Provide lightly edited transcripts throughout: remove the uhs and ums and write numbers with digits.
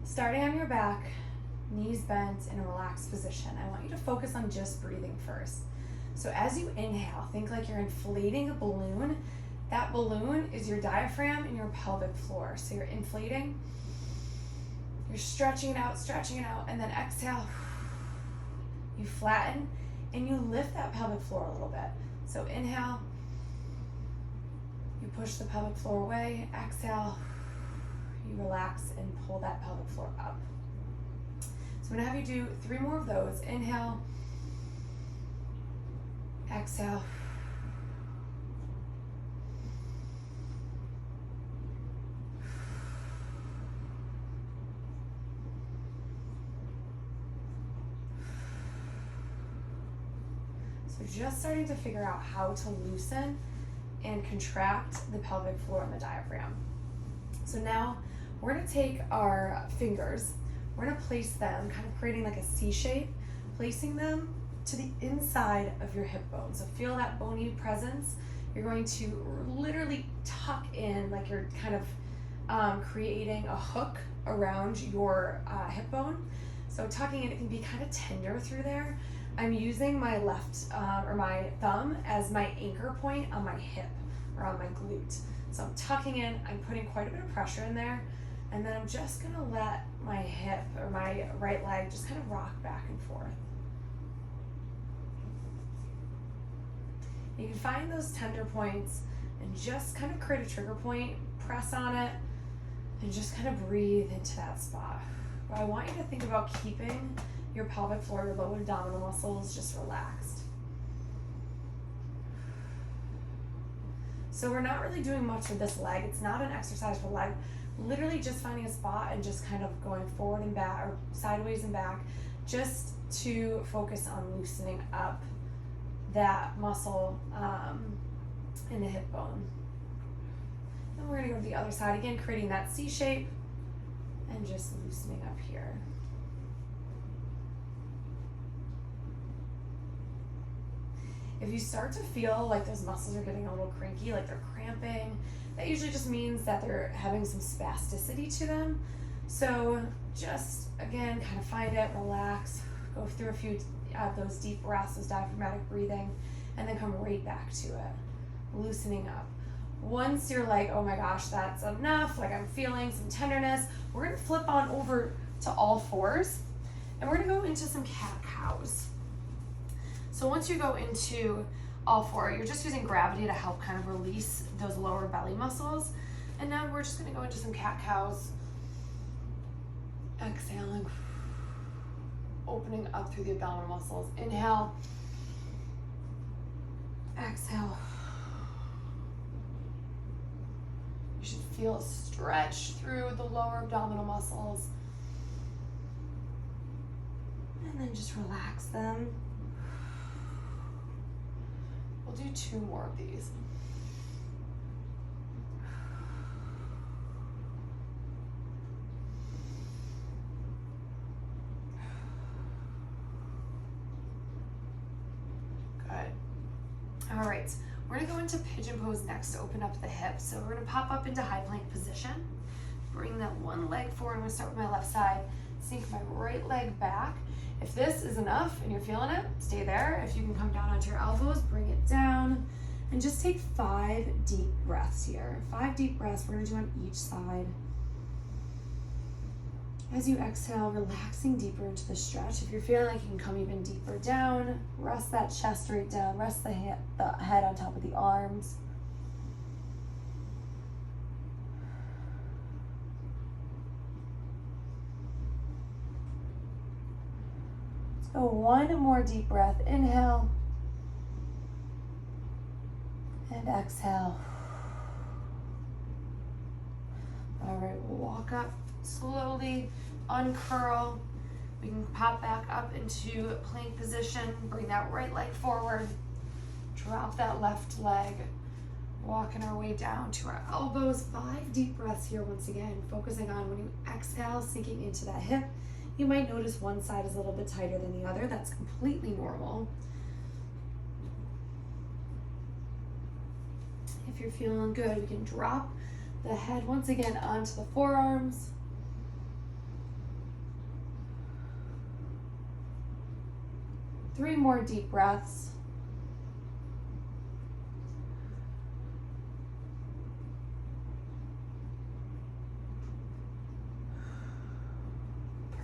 Starting on your back, knees bent in a relaxed position. I want you to focus on just breathing first. So as you inhale, think like you're inflating a balloon. That balloon is your diaphragm and your pelvic floor. So you're inflating, you're stretching it out, and then exhale, you flatten, and you lift that pelvic floor a little bit. So inhale, you push the pelvic floor away, exhale, you relax and pull that pelvic floor up. So I'm gonna have you do 3 more of those. Inhale, exhale, so just starting to figure out how to loosen and contract the pelvic floor and the diaphragm. So now we're gonna take our fingers, we're gonna place them, kind of creating like a C shape, placing them to the inside of your hip bone. So feel that bony presence. You're going to literally tuck in, like you're kind of creating a hook around your hip bone. So tucking in, it can be kind of tender through there. I'm using my left or my thumb as my anchor point on my hip or on my glute. So I'm tucking in, I'm putting quite a bit of pressure in there, and then I'm just gonna let my hip or my right leg just kind of rock back and forth. You can find those tender points and just kind of create a trigger point, press on it, and just kind of breathe into that spot. But I want you to think about keeping your pelvic floor, your lower abdominal muscles just relaxed. So we're not really doing much with this leg. It's not an exercise for leg. Literally just finding a spot and just kind of going forward and back or sideways and back, just to focus on loosening up that muscle in the hip bone. Then we're gonna go to the other side again, creating that C shape and just loosening up here. If you start to feel like those muscles are getting a little cranky, like they're cramping, that usually just means that they're having some spasticity to them. So just, again, kind of find it, relax, go through a few of those deep breaths, those diaphragmatic breathing, and then come right back to it, loosening up. Once you're like, oh my gosh, that's enough, like I'm feeling some tenderness, we're gonna flip on over to all fours, and we're gonna go into some cat-cows. So once you go into all four, you're just using gravity to help kind of release those lower belly muscles. And now we're just gonna go into some cat-cows. Exhaling, opening up through the abdominal muscles. Inhale, exhale. You should feel a stretch through the lower abdominal muscles. And then just relax them. We'll do 2 more of these. Good. All right, we're gonna go into pigeon pose next to open up the hips. So we're gonna pop up into high plank position. Bring that one leg forward. I'm gonna start with my left side. Sink my right leg back. If this is enough and you're feeling it, stay there. If you can come down onto your elbows, bring it down. And just take 5 deep breaths here. 5 deep breaths we're gonna do on each side. As you exhale, relaxing deeper into the stretch. If you're feeling like you can come even deeper down, rest that chest right down, rest the head on top of the arms. Let's go 1 more deep breath. Inhale and exhale. All right, we'll walk up slowly, uncurl. We can pop back up into plank position, bring that right leg forward, drop that left leg, walking our way down to our elbows. 5 deep breaths here once again, focusing on when you exhale, sinking into that hip. You might notice one side is a little bit tighter than the other. That's completely normal. If you're feeling good, we can drop the head once again onto the forearms. 3 more deep breaths.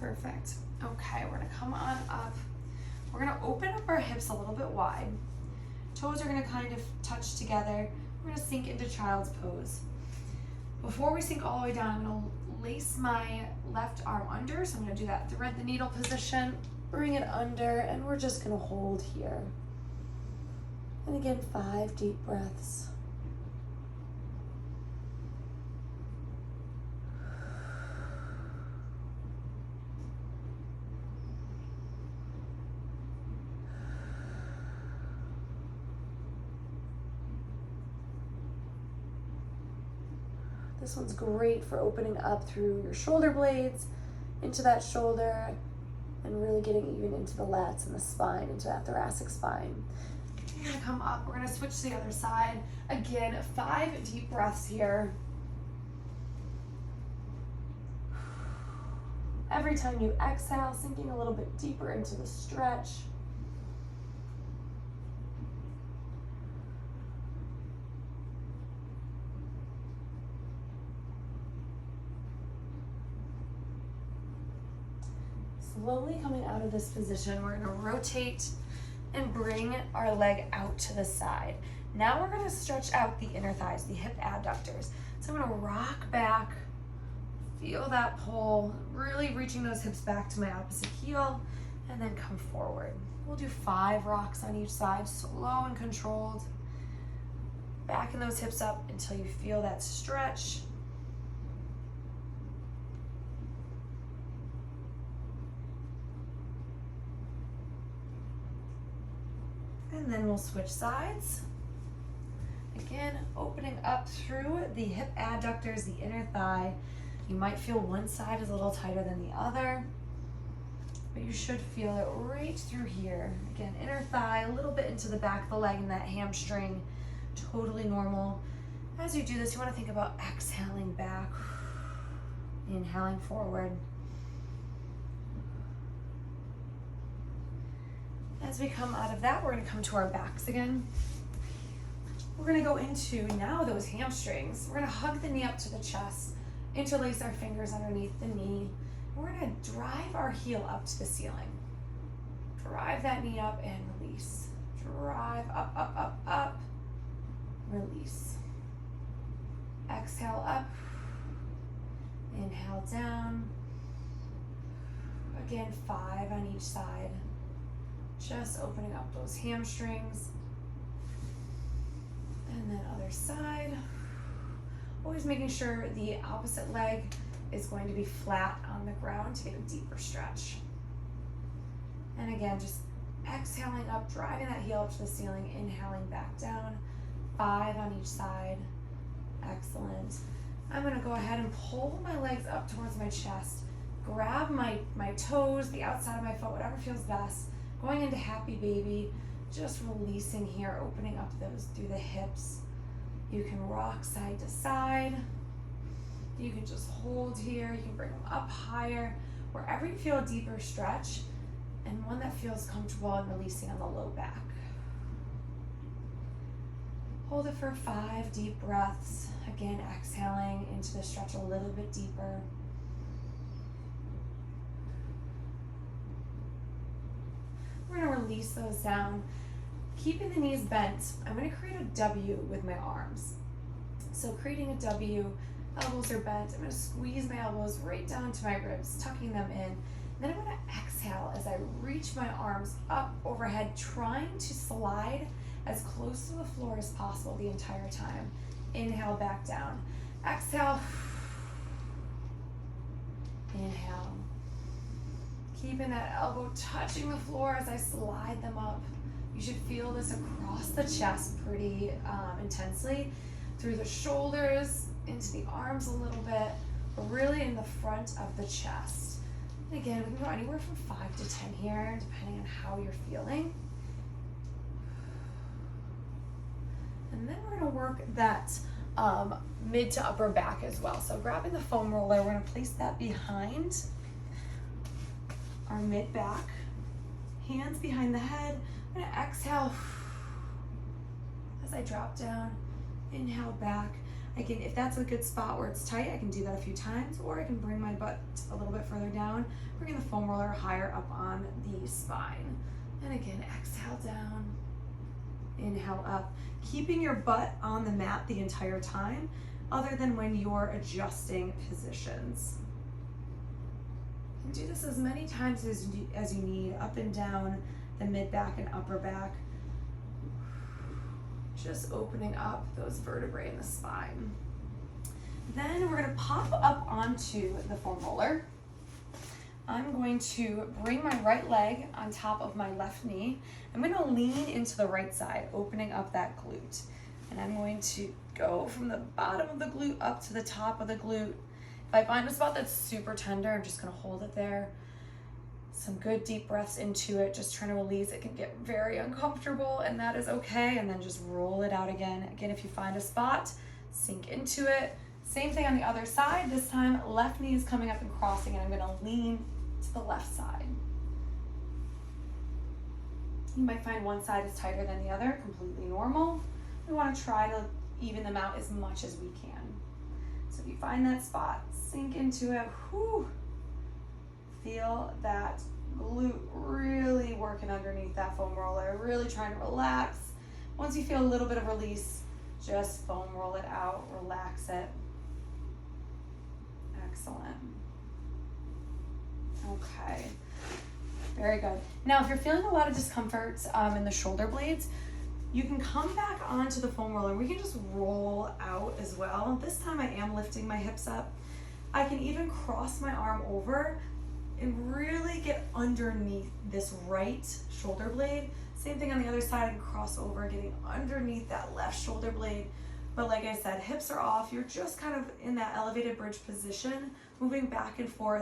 Perfect. Okay, we're gonna come on up. We're gonna open up our hips a little bit wide. Toes are gonna kind of touch together. We're gonna sink into child's pose. Before we sink all the way down, I'm gonna lace my left arm under. So I'm gonna do that thread the needle position, bring it under, and we're just gonna hold here. And again, 5 deep breaths. This one's great for opening up through your shoulder blades, into that shoulder, and really getting even into the lats and the spine, into that thoracic spine. We're gonna come up, we're gonna switch to the other side. Again, 5 deep breaths here. Every time you exhale, sinking a little bit deeper into the stretch. Slowly coming out of this position, we're gonna rotate and bring our leg out to the side. Now we're gonna stretch out the inner thighs, the hip adductors. So I'm gonna rock back, feel that pull, really reaching those hips back to my opposite heel, and then come forward. We'll do 5 rocks on each side, slow and controlled. Backing those hips up until you feel that stretch. And then we'll switch sides. Again, opening up through the hip adductors, the inner thigh. You might feel one side is a little tighter than the other, but you should feel it right through here. Again, inner thigh, a little bit into the back of the leg and that hamstring, totally normal. As you do this, you want to think about exhaling back, inhaling forward. As we come out of that, we're going to come to our backs again. We're going to go into now those hamstrings. We're going to hug the knee up to the chest, interlace our fingers underneath the knee. We're going to drive our heel up to the ceiling. Drive that knee up and release. Drive up, up, up, up. Release. Exhale up. Inhale down. Again, 5 on each side. Just opening up those hamstrings. And then other side. Always making sure the opposite leg is going to be flat on the ground to get a deeper stretch. And again, just exhaling up, driving that heel up to the ceiling, inhaling back down. 5 on each side. Excellent. I'm gonna go ahead and pull my legs up towards my chest, grab my toes, the outside of my foot, whatever feels best. Going into happy baby, just releasing here, opening up those through the hips. You can rock side to side. You can just hold here. You can bring them up higher, wherever you feel a deeper stretch, and one that feels comfortable and releasing on the low back. Hold it for 5 deep breaths. Again, exhaling into the stretch a little bit deeper. We're gonna release those down. Keeping the knees bent, I'm gonna create a W with my arms. So creating a W, elbows are bent. I'm gonna squeeze my elbows right down to my ribs, tucking them in. Then I'm gonna exhale as I reach my arms up overhead, trying to slide as close to the floor as possible the entire time. Inhale, back down. Exhale. Inhale. Keeping that elbow touching the floor as I slide them up. You should feel this across the chest pretty intensely, through the shoulders, into the arms a little bit, but really in the front of the chest. And again, we can go anywhere from 5 to 10 here, depending on how you're feeling. And then we're gonna work that mid to upper back as well. So grabbing the foam roller, we're gonna place that behind our mid back. Hands behind the head. I'm gonna exhale as I drop down. Inhale back. I can, if that's a good spot where it's tight, I can do that a few times, or I can bring my butt a little bit further down, bringing the foam roller higher up on the spine. And again, exhale down, inhale up. Keeping your butt on the mat the entire time, other than when you're adjusting positions. You can do this as many times as you need, up and down the mid back and upper back. Just opening up those vertebrae in the spine. Then we're gonna pop up onto the foam roller. I'm going to bring my right leg on top of my left knee. I'm gonna lean into the right side, opening up that glute. And I'm going to go from the bottom of the glute up to the top of the glute. If I find a spot that's super tender, I'm just gonna hold it there. Some good deep breaths into it, just trying to release. It can get very uncomfortable, and that is okay. And then just roll it out again. Again, if you find a spot, sink into it. Same thing on the other side. This time, left knee is coming up and crossing, and I'm gonna lean to the left side. You might find one side is tighter than the other, completely normal. We wanna try to even them out as much as we can. So if you find that spot, sink into it. Whew. Feel that glute really working underneath that foam roller, really trying to relax. Once you feel a little bit of release, just foam roll it out, relax it. Excellent. Okay, very good. Now, if you're feeling a lot of discomfort in the shoulder blades, you can come back onto the foam roller. We can just roll out as well. This time I am lifting my hips up. I can even cross my arm over and really get underneath this right shoulder blade. Same thing on the other side, and cross over, getting underneath that left shoulder blade. But like I said, hips are off. You're just kind of in that elevated bridge position, moving back and forth.